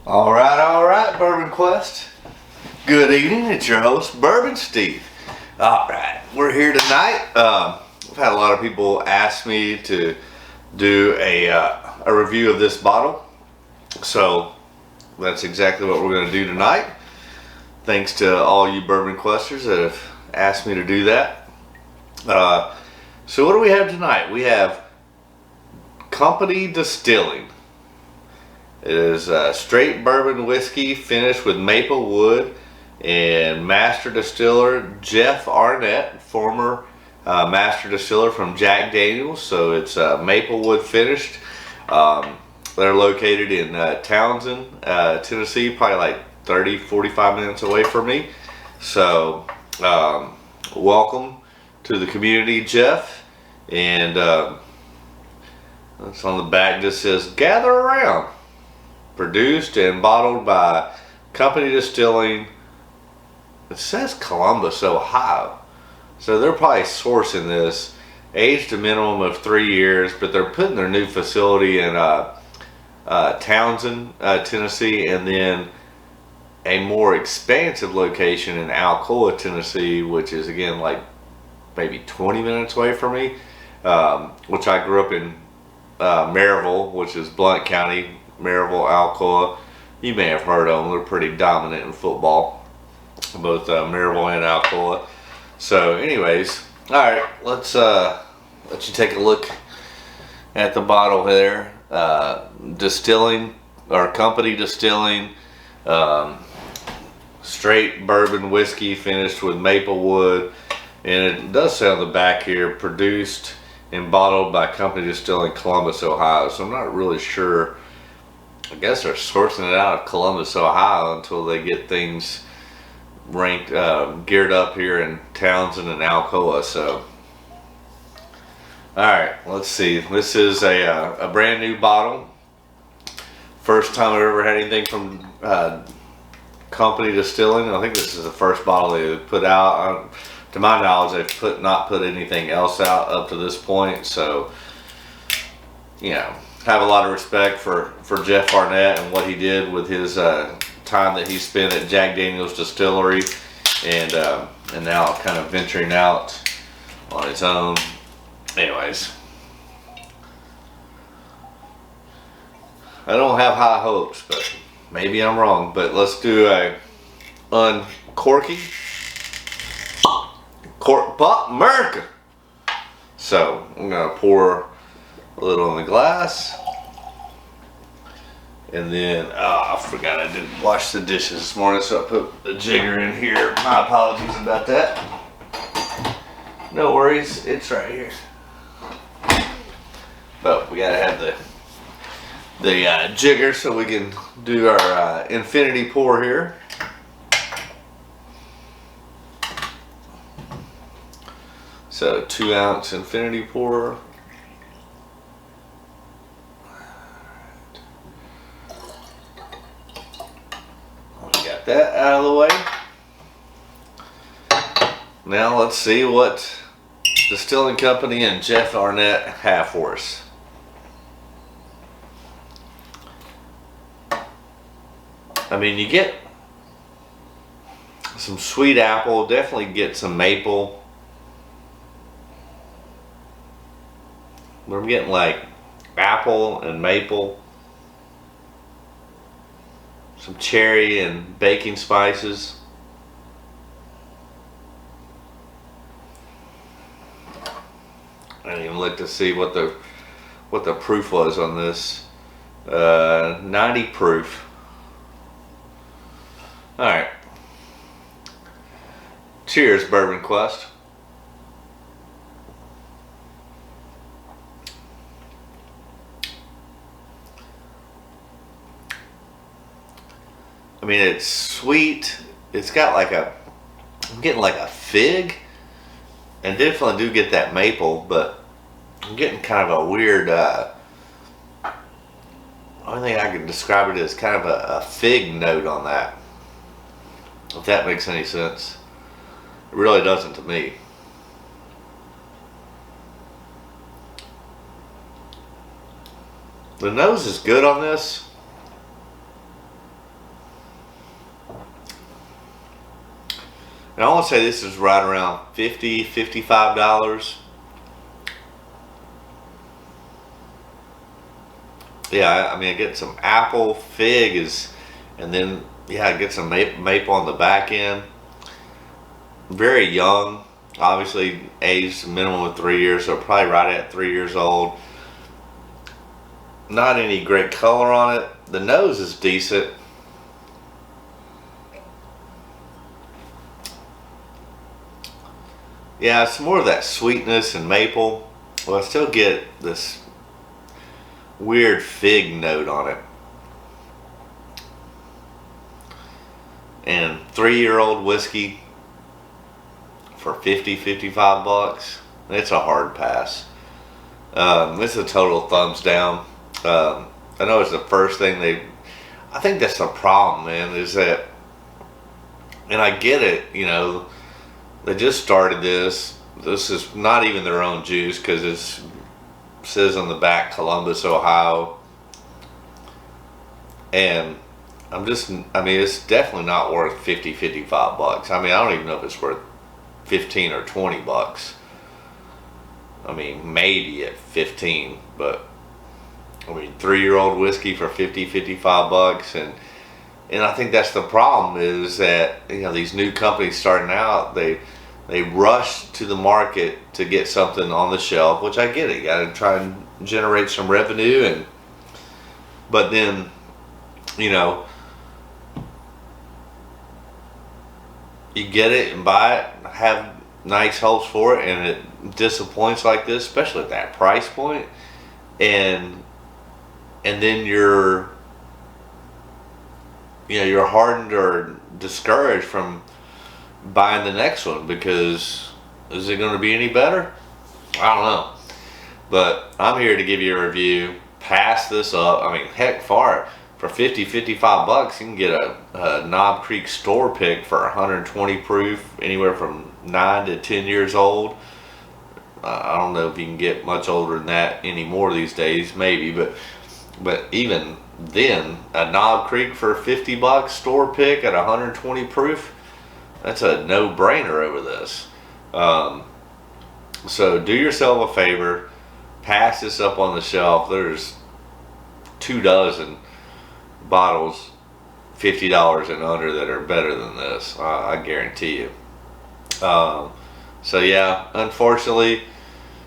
All right, Bourbon Quest. Good evening. It's your host, Bourbon Steve. All right, we're here tonight. I've had a lot of people ask me to do a review of this bottle, so that's exactly what we're going to do tonight. Thanks to all you Bourbon Questers that have asked me to do that. So what do we have tonight? We have Company Distilling. It is straight bourbon whiskey finished with maple wood, and master distiller Jeff Arnett, former master distiller from Jack Daniels. So it's maple wood finished. They're located in Townsend, Tennessee, probably like 30-45 minutes away from me. So welcome to the community, Jeff. And that's on the back, just says gather around. Produced and bottled by Company Distilling. It says Columbus, Ohio. So they're probably sourcing this. Aged a minimum of 3 years, but they're putting their new facility in Townsend, Tennessee, and then a more expansive location in Alcoa, Tennessee, which is again like maybe 20 minutes away from me, which I grew up in Maryville, which is Blount County. Maryville, Alcoa, you may have heard of them. They're pretty dominant in football, both Maryville and Alcoa. So anyways, all right, let's let you take a look at the bottle there. Distilling, or Company Distilling, straight bourbon whiskey finished with maple wood, and it does say on the back here, produced and bottled by Company Distilling, Columbus, Ohio. So I'm not really sure. I guess they're sourcing it out of Columbus, Ohio until they get things ranked, geared up here in Townsend and Alcoa. So, all right, let's see. This is a brand new bottle. First time I've ever had anything from Company Distilling. I think this is the first bottle they put out. To my knowledge, they've not put anything else out up to this point. So, you know, have a lot of respect for Jeff Arnett and what he did with his time that he spent at Jack Daniels Distillery, and now kind of venturing out on his own. Anyways, I don't have high hopes, but maybe I'm wrong. But let's do a uncorking. Cork pop America. So I'm gonna pour a little in the glass, and then I forgot I didn't wash the dishes this morning, so I put the jigger in here. My apologies about that. No worries, it's right here. But we gotta have the jigger so we can do our infinity pour here. So 2 ounce infinity pour. That out of the way. Now let's see what Distilling Company and Jeff Arnett have for us. I mean, you get some sweet apple, definitely get some maple. But I'm getting like apple and maple. Some cherry and baking spices. I didn't even look to see what the proof was on this. 90 proof. All right. Cheers, Bourbon Quest. I mean, it's sweet. It's got like I'm getting like a fig, and definitely do get that maple, but I'm getting kind of a weird, only thing I can describe it as kind of a fig note on that. If that makes any sense. It really doesn't to me. The nose is good on this. And I want to say this is right around $55. Yeah, I mean, I get some apple, fig and then, yeah, I get some maple on the back end. Very young, obviously aged minimum of 3 years, so probably right at 3 years old. Not any great color on it. The nose is decent. Yeah, it's more of that sweetness and maple. Well, I still get this weird fig note on it. And 3-year-old whiskey for 55 bucks. It's a hard pass. It's a total thumbs down. I know it's the first thing I think that's the problem, man, is that, and I get it, you know, they just started this. This is not even their own juice because it says on the back Columbus, Ohio. And I mean, it's definitely not worth 55 bucks. I mean, I don't even know if it's worth 15 or 20 bucks. I mean, maybe at 15, but I mean, 3-year-old whiskey for 55 bucks. And I think that's the problem, is that, you know, these new companies starting out, they rush to the market to get something on the shelf, which I get it. You got to try and generate some revenue, but then, you know, you get it and buy it, have nice hopes for it, and it disappoints like this, especially at that price point, and then you're hardened or discouraged from buying the next one, because is it going to be any better? I don't know. But I'm here to give you a review. Pass this up. I mean, heck, for 55 bucks, you can get a Knob Creek store pick for 120 proof, anywhere from 9 to 10 years old. I don't know if you can get much older than that anymore these days, maybe, but even then, a Knob Creek for 50 bucks store pick at 120 proof, that's a no-brainer over this. So do yourself a favor, pass this up on the shelf. There's 24 bottles, $50 and under, that are better than this. I guarantee you. So yeah, unfortunately,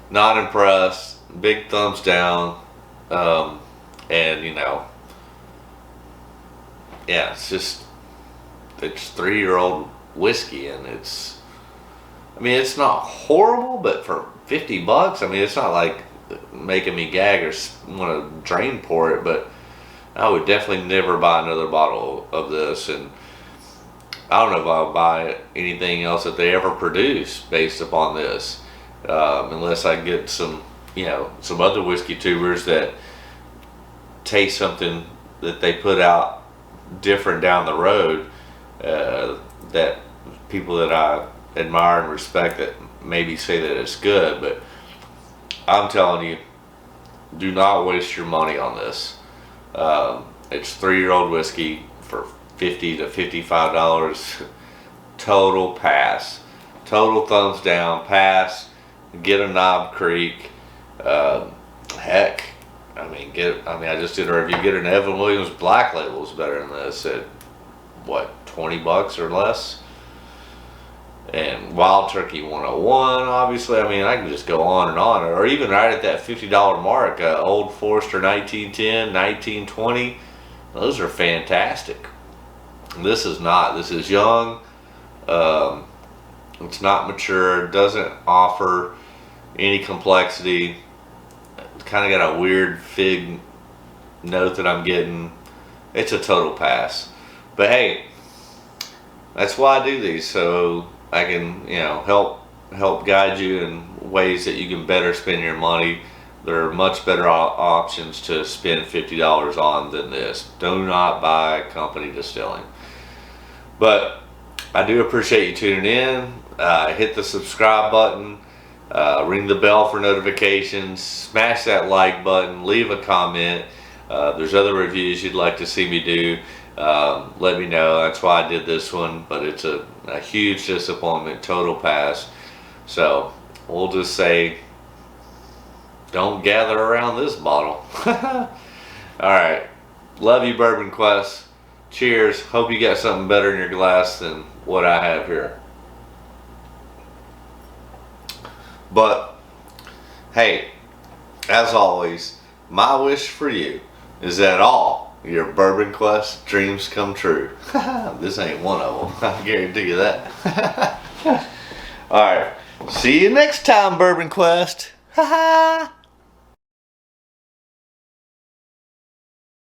not impressed. Big thumbs down. And you know, yeah, it's 3-year-old whiskey, and I mean, it's not horrible, but for 50 bucks, I mean, it's not like making me gag or want to drain pour it, but I would definitely never buy another bottle of this, and I don't know if I'll buy anything else that they ever produce based upon this, unless I get some other whiskey tubers that taste something that they put out different down the road, that people that I admire and respect that maybe say that it's good. But I'm telling you, do not waste your money on this. It's 3-year-old whiskey for $50 to $55. Total pass. Total thumbs down. Pass. Get a Knob Creek. Heck, I just did a review. Get an Evan Williams Black Label is better than this at what, 20 bucks or less. And Wild Turkey 101, obviously. I mean, I can just go on and on. Or even right at that $50 mark, Old Forester 1910, 1920. Those are fantastic. This is not. This is young. It's not mature. Doesn't offer any complexity. It's kind of got a weird fig note that I'm getting. It's a total pass. But hey, that's why I do these, so I can, help guide you in ways that you can better spend your money. There are much better options to spend $50 on than this. Do not buy company distilling. But I do appreciate you tuning in. Hit the subscribe button. Ring the bell for notifications. Smash that like button. Leave a comment. There's other reviews you'd like to see me do. Let me know. That's why I did this one, but it's a huge disappointment, total pass. So we'll just say, don't gather around this bottle. All right. Love you, Bourbon Quest. Cheers. Hope you got something better in your glass than what I have here. But, hey, as always, my wish for you is that all your Bourbon Quest dreams come true. This ain't one of them. I guarantee you that. All right. See you next time, Bourbon Quest. Ha ha.